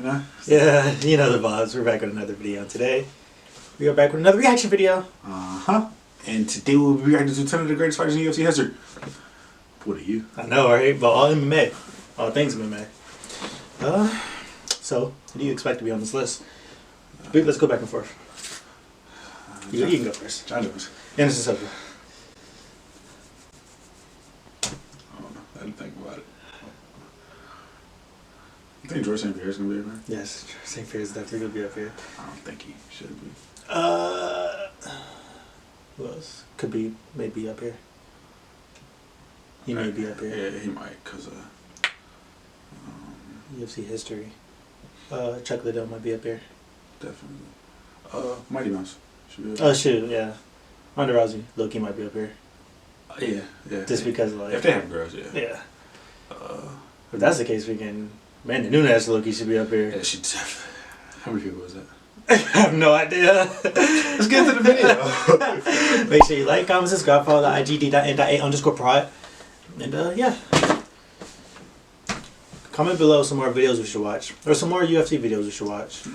Nah. Yeah, you know the vibes. We're back with another video today. We are back with another reaction video. And today we'll be reacting to 10 of the greatest fighters in UFC history. What are you? I know, right? But all MMA. All things MMA. So, who do you expect to be on this list? Let's go back and forth. You can go first. Jon Jones. Anderson Silva. I don't know. I didn't think about it. You think George St Pierre is going to be up there? Yes, St Pierre is definitely going to be up here. I don't think he should be. Who else? Could be, maybe up here. He may be up here. Yeah, he might, because UFC history. Chuck Liddell might be up here. Definitely. Mighty Mouse should be up there. Oh, shoot, yeah. Ronda Rousey, Loki might be up here. Yeah. Just because, like... If they have girls, yeah. Yeah. If that's the case, we can... Man, Nunes Loki should be up here. Yeah, she definitely... How many people was that? I have no idea. Let's get into the video. Make sure you like, comment, subscribe, follow the IG d.n.a_pride. And yeah. Comment below some more videos we should watch. Or some more UFC videos we should watch. They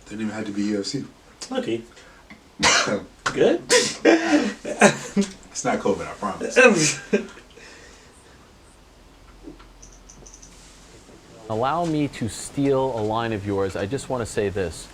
didn't even have to be UFC. Okay. Good? It's not COVID, I promise. Allow me to steal a line of yours. I just want to say this.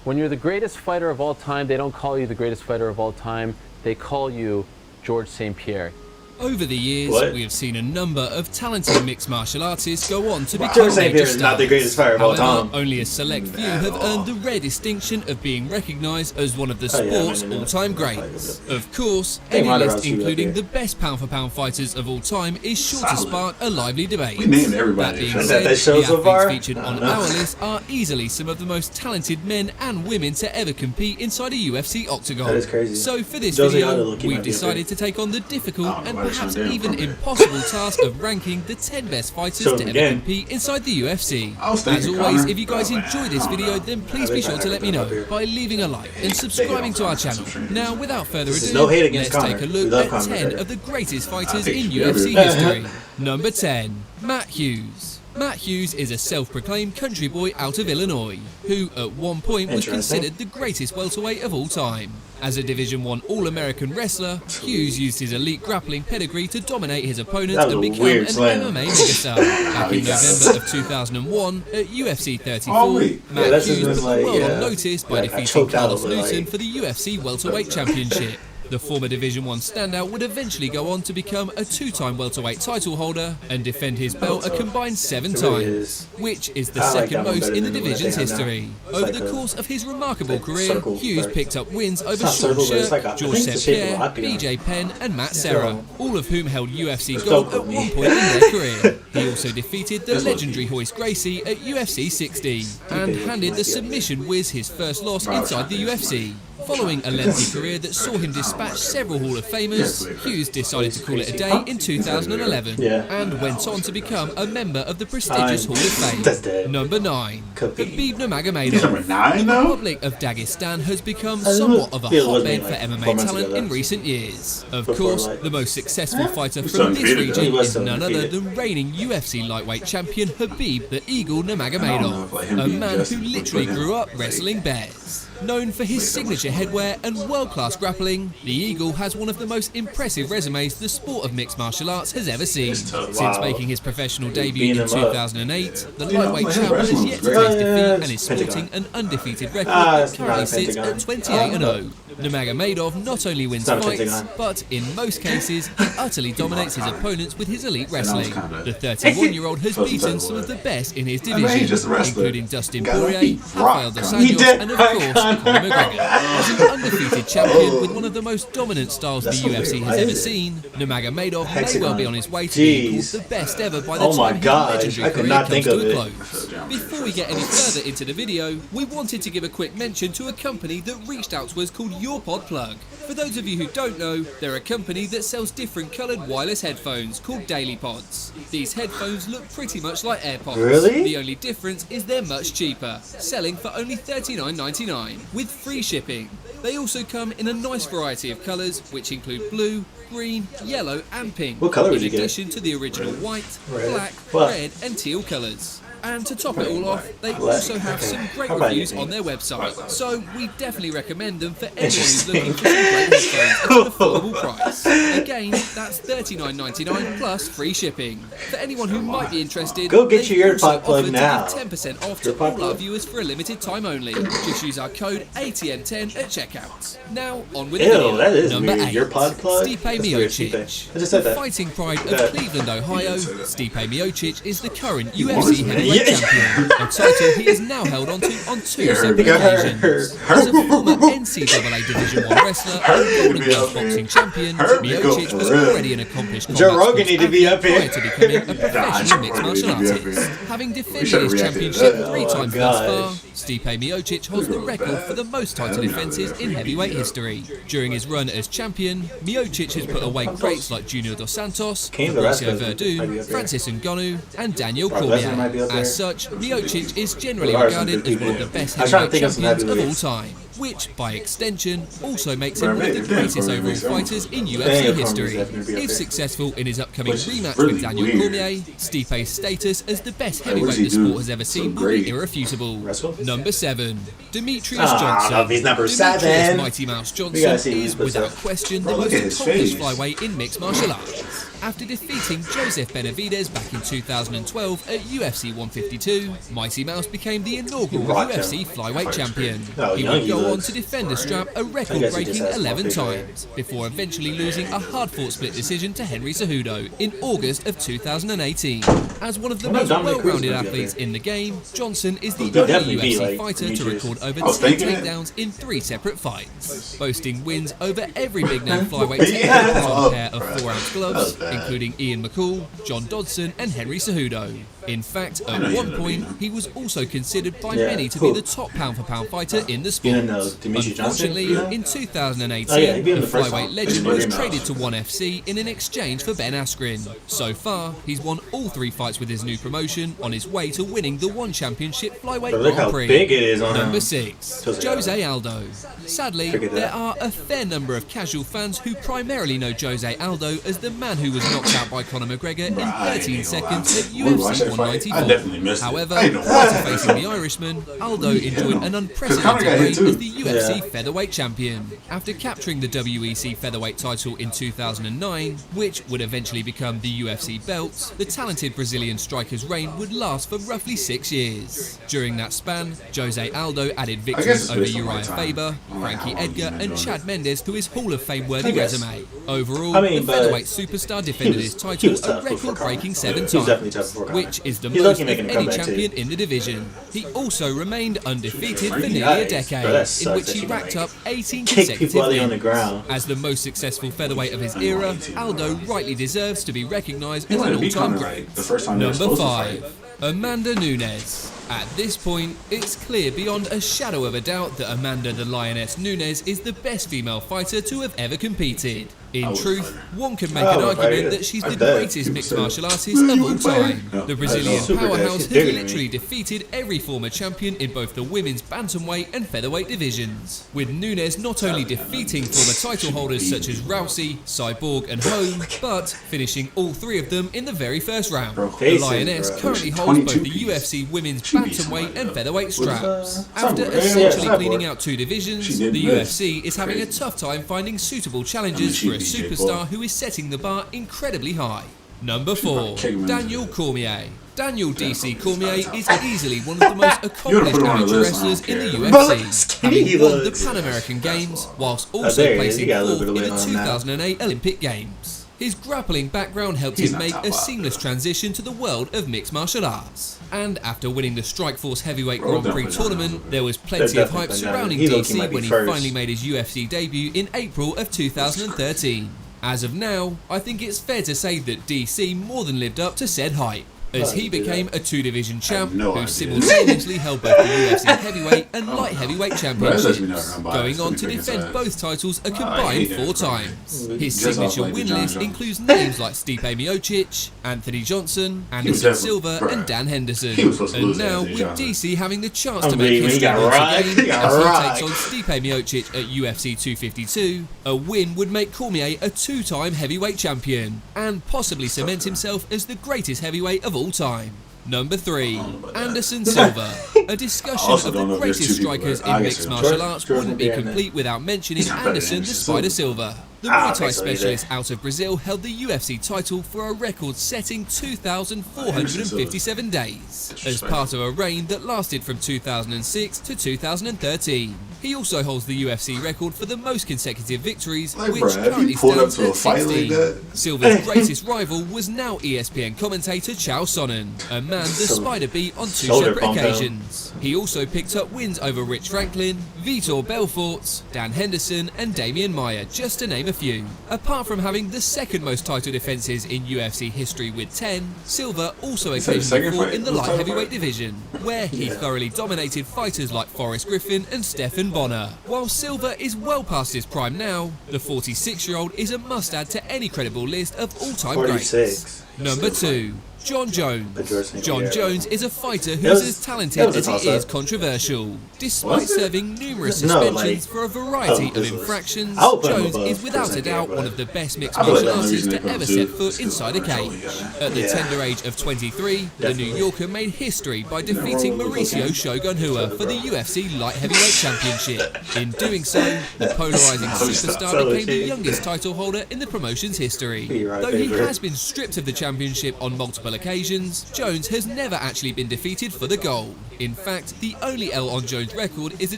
When you're the greatest fighter of all time, they don't call you the greatest fighter of all time. They call you George St Pierre. Over the years, we have seen a number of talented mixed martial artists go on to become George St. Pierre major is not the greatest fighter of all time. Only a select few have earned the rare distinction of being recognised as one of the sport's all-time greats. Of course, any list including the best pound-for-pound fighters of all time is sure to spark a lively debate. We named everybody. That being said, the athletes featured on our list are easily some of the most talented men and women to ever compete inside a UFC octagon. That is crazy. So for this video, we've decided to take on the difficult and perhaps even impossible task of ranking the 10 best fighters to ever compete inside the UFC. As always, if you guys enjoy this video, then please be sure to let me know by leaving a like and subscribing to our channel. Now, without further ado, let's take a look at 10 of the greatest fighters in UFC history. Number 10, Matt Hughes. Matt Hughes is a self-proclaimed country boy out of Illinois, who at one point was considered the greatest welterweight of all time. As a Division I All-American wrestler, Hughes used his elite grappling pedigree to dominate his opponents and become an MMA megastar. Back in November of 2001, at UFC 34, Matt Hughes was well noticed by defeating Carlos Newton for the UFC Welterweight Championship. The former Division I standout would eventually go on to become a two-time welterweight title holder and defend his belt a combined 7 times, which is the second most in the division's history. Over the course of his remarkable career, Hughes picked up wins over Sean Shirk, George St Pierre, BJ Penn and Matt Serra, all of whom held UFC gold at one point in their career. He also defeated the legendary Royce Gracie at UFC 60 and handed the submission whiz his first loss inside the UFC. Following a lengthy career that saw him dispatch several Hall of Famers, Hughes decided to call it a day in 2011 and went on to become a member of the prestigious Hall of Fame. Number 9, Khabib Nurmagomedov. The Republic of Dagestan has become somewhat of a hotbed for MMA talent in recent years. Of course, the most successful fighter from this region is none other than reigning UFC lightweight champion Khabib the Eagle Nurmagomedov, a man who literally grew up wrestling bears. Known for his signature headwear and world-class grappling, the Eagle has one of the most impressive resumes the sport of mixed martial arts has ever seen. Since making his professional debut in 2008, the lightweight champ has yet to taste defeat and is sporting an undefeated record that currently sits at 28-0. Nurmagomedov not only wins fights, but in most cases, he utterly dominates his opponents with his elite wrestling. The 31-year-old has beaten some of the best in his division, including Dustin Poirier, Rafael dos Anjos, and of course, Conor McGregor. As an undefeated champion with one of the most dominant styles the UFC has ever seen, Nurmagomedov may well be on his way to being called the best ever by the time his legendary career comes to a close. Before we get any further into the video, we wanted to give a quick mention to a company that reached out to us called Pod Plug. For those of you who don't know, they're a company that sells different coloured wireless headphones called Daily Pods. These headphones look pretty much like AirPods. Really? The only difference is they're much cheaper, selling for only $39.99 with free shipping. They also come in a nice variety of colours, which include blue, green, yellow and pink. What colour would you get? In addition to the original white, black, red and teal colours. And to top it all off, they also have some great reviews on their website, so we definitely recommend them for anyone who's looking for some great headphones at an affordable price. Again, that's $39.99 plus free shipping. For anyone who might be interested, go get your earpod plug offered now. to give 10% off to all our viewers for a limited time only. Just use our code ATN10 at checkout. Now, on with the video. That is Number weird. 8. Your pod plug? Stipe Miocic. I just said that. Fighting pride of Cleveland, Ohio, Stipe Miocic is the current UFC heavyweight champion, a title he has now held onto on 2 separate occasions. As a former NCAA Division I wrestler and Golden Glove boxing champion, Miocic was already an accomplished combat Rogan need to be up here. prior to becoming a professional mixed martial artist. Having defended his championship 3 times thus far, Stipe Miocic holds the record for the most title defences in heavyweight history. During his run as champion, Miocic has put away greats like Junior Dos Santos, Fabricio Verdun, Francis Ngannou, and Daniel Cormier. As such, Miocic is generally regarded as one of the best heavyweight champions of all time, which, by extension, also makes him one of the greatest overall fighters in UFC history. If successful in his upcoming rematch with Daniel Cormier, Stipe's status as the best heavyweight the sport has ever seen will be irrefutable. Number 7. Demetrius Johnson. He's number Demetrius 7. Mighty Mouse Johnson is, without question, the most accomplished flyweight in mixed martial arts. After defeating Joseph Benavidez back in 2012 at UFC 152, Mighty Mouse became the inaugural UFC flyweight champion. He would go on to defend the strap a record-breaking 11 times, before eventually losing a hard-fought split decision to Henry Cejudo in August of 2018. As one of the most well-rounded athletes in the game, Johnson is the only UFC fighter to record over 10 takedowns in 3 separate fights, boasting wins over every big-name flyweight to ever put on a pair of 4-ounce gloves, including Ian McCall, John Dodson, and Henry Cejudo. In fact, at one point, he was also considered by many to be the top pound-for-pound fighter in the sport. Unfortunately, in 2018, the flyweight legend was traded to ONE FC in an exchange for Ben Askren. So far, he's won all 3 fights with his new promotion on his way to winning the ONE Championship Flyweight Grand Prix. Number 6. Jose Aldo. Sadly, there are a fair number of casual fans who primarily know Jose Aldo as the man who was knocked out by Conor McGregor in 13 seconds at UFC 194. However, prior to facing the Irishman, Aldo enjoyed an unprecedented reign as the UFC featherweight champion. After capturing the WEC featherweight title in 2009, which would eventually become the UFC belt, the talented Brazilian striker's reign would last for roughly 6 years. During that span, Jose Aldo added victories over Uriah Faber, Frankie Edgar, and Chad Mendes to his Hall of Fame-worthy resume. Overall, the featherweight superstar defended his title a record-breaking 7 times, which is the most of any champion in the division. He also remained undefeated for nearly a decade, in which he racked up 18 consecutive wins. As the most successful featherweight of his era, Aldo rightly deserves to be recognised as an all-time great. Number 5. Amanda Nunes. At this point, it's clear beyond a shadow of a doubt that Amanda the Lioness Nunes is the best female fighter to have ever competed. In truth, one could make an argument that she's the greatest mixed martial artist of all time. The Brazilian powerhouse has literally defeated every former champion in both the women's bantamweight and featherweight divisions, with Nunes not only defeating former title holders such as Rousey, Cyborg and Holm, but finishing all 3 of them in the very first round. The Lioness currently holds both the UFC women's bantamweight and featherweight straps. After essentially cleaning out 2 divisions, the UFC is having a tough time finding suitable challengers for a superstar who is setting the bar incredibly high. Number 4. Daniel Cormier. Daniel DC Cormier is easily one of the most accomplished amateur wrestlers in the UFC, having won the Pan American Games, whilst also placing 4th in the 2008 Olympic Games. His grappling background helped him make a seamless transition to the world of mixed martial arts. And after winning the Strikeforce Heavyweight Grand Prix tournament, there was plenty of hype surrounding DC when he finally made his UFC debut in April of 2013. As of now, I think it's fair to say that DC more than lived up to said hype, as he became a 2-division champ who simultaneously held both the UFC heavyweight and light heavyweight championships, going on to defend both titles a combined 4 times. His signature win list includes names like Stipe Miocic, Anthony Johnson, Anderson Silva, and Dan Henderson. And now, with DC having the chance to make history once again as he takes on Stipe Miocic at UFC 252, a win would make Cormier a 2-time heavyweight champion, and possibly cement himself as the greatest heavyweight of all time. Number 3, Anderson Silva. A discussion of the greatest strikers in mixed martial arts wouldn't be complete without mentioning Anderson the Spider Silva. The Muay Thai specialist out of Brazil held the UFC title for a record-setting 2,457 days, as part of a reign that lasted from 2006 to 2013. He also holds the UFC record for the most consecutive victories, which currently stands at 16. Silva's greatest rival was now ESPN commentator Chael Sonnen, a man the Spider beat on 2 separate occasions. He also picked up wins over Rich Franklin, Vitor Belfort, Dan Henderson and Damian Maia, just to name a few. Apart from having the second most title defences in UFC history with 10, Silva also occasionally fought in the light heavyweight division, where he thoroughly dominated fighters like Forrest Griffin and Stephan Bonner. While Silva is well past his prime now, the 46-year-old is a must-add to any credible list of all-time greats. Number 2, Jon Jones. Jon Jones is a fighter who's as talented as he is controversial. Despite serving numerous suspensions for a variety of infractions, Jones is without a doubt one of the best mixed martial artists to ever set foot inside a cage. At the tender age of 23, the New Yorker made history by defeating Mauricio Shogun Rua for the UFC Light Heavyweight Championship. In doing so, the polarizing superstar became the youngest title holder in the promotion's history. Though he has been stripped of the championship on multiple occasions, Jones has never actually been defeated for the gold. In fact, the only L on Jones' record is a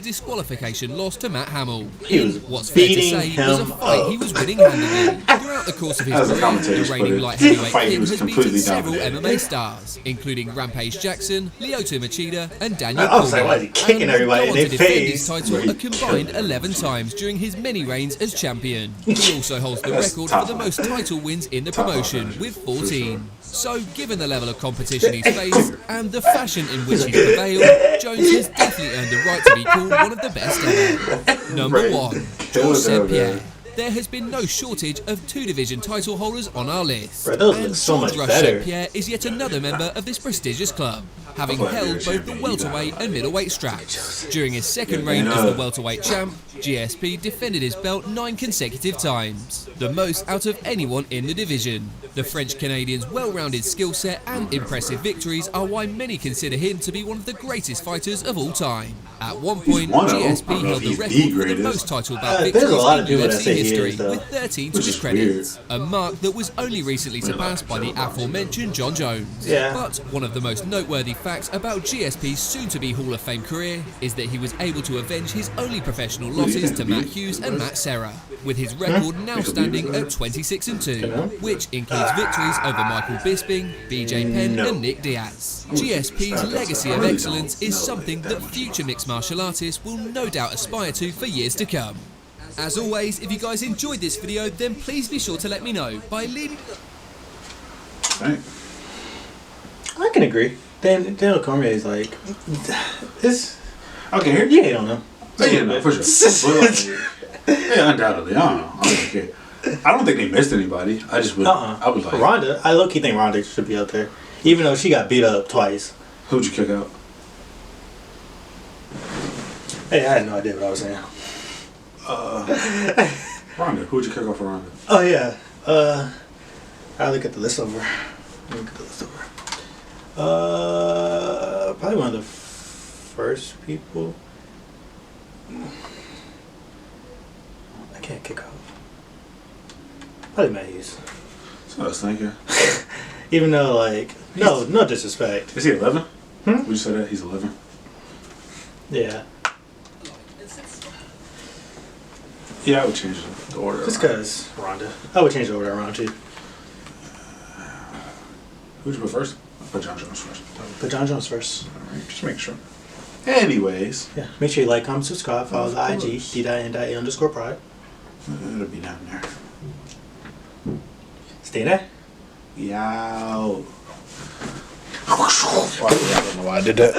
disqualification loss to Matt Hamill, in what's fair to say was a fight he was winning handily. Throughout the course of his career, the reigning light heavyweight king has beaten several MMA stars, including Rampage Jackson, Lyoto Machida and Daniel Cormier, and would go on to defend his title a combined 11 times during his many reigns as champion. He also holds the record for the most title wins in the promotion, with 14. So, given the level of competition he's faced and the fashion in which he's prevailed, Jones has definitely earned the right to be called one of the best ever. Number 1, St Pierre. There has been no shortage of 2-division title holders on our list, and St Pierre is yet another member of this prestigious club, having held both the welterweight and middleweight straps. During his second reign as the welterweight champ, GSP defended his belt 9 consecutive times, the most out of anyone in the division. The French-Canadian's well-rounded skill set and impressive victories are why many consider him to be one of the greatest fighters of all time. At one point, GSP held the record for the most title bout victories in UFC history, with 13 to his credit, a mark that was only recently surpassed by the aforementioned Jon Jones. But one of the most noteworthy facts about GSP's soon-to-be Hall of Fame career is that he was able to avenge his only professional losses to Matt Hughes and Matt Serra, with his record now standing at 26-2, which includes victories over Michael Bisping, BJ Penn and Nick Diaz. GSP's legacy of excellence is something that future mixed martial artists will no doubt aspire to for years to come. As always, if you guys enjoyed this video, then please be sure to let me know by leaving... I can agree. Daniel Cormier is like... This... Okay, here? You hate on him. Yeah, no, for sure. Yeah, undoubtedly. I don't know. I don't think they missed anybody. I just would. I would like Ronda. I low-key think Ronda should be up there, even though she got beat up twice. Who'd you kick out? Hey, I had no idea what I was saying. Ronda. Who'd you kick out for Ronda? Oh yeah. I'll look at the list over. Probably one of the first people. I can't kick off. Probably Matt Hughes. That's what I was thinking. Even though, like, no disrespect. Is he 11? Would you say that? He's 11? Yeah. Yeah, I would change the order. Just because Ronda. I would change the order around too. Who'd you put first? Put Jon Jones first. Put Jon Jones first. Alright, just make sure. Anyways. Yeah. Make sure you like, comment, subscribe, follow the IG, d.n.a_pride. It'll be down there. Stay there. Yow. I don't know why I did that.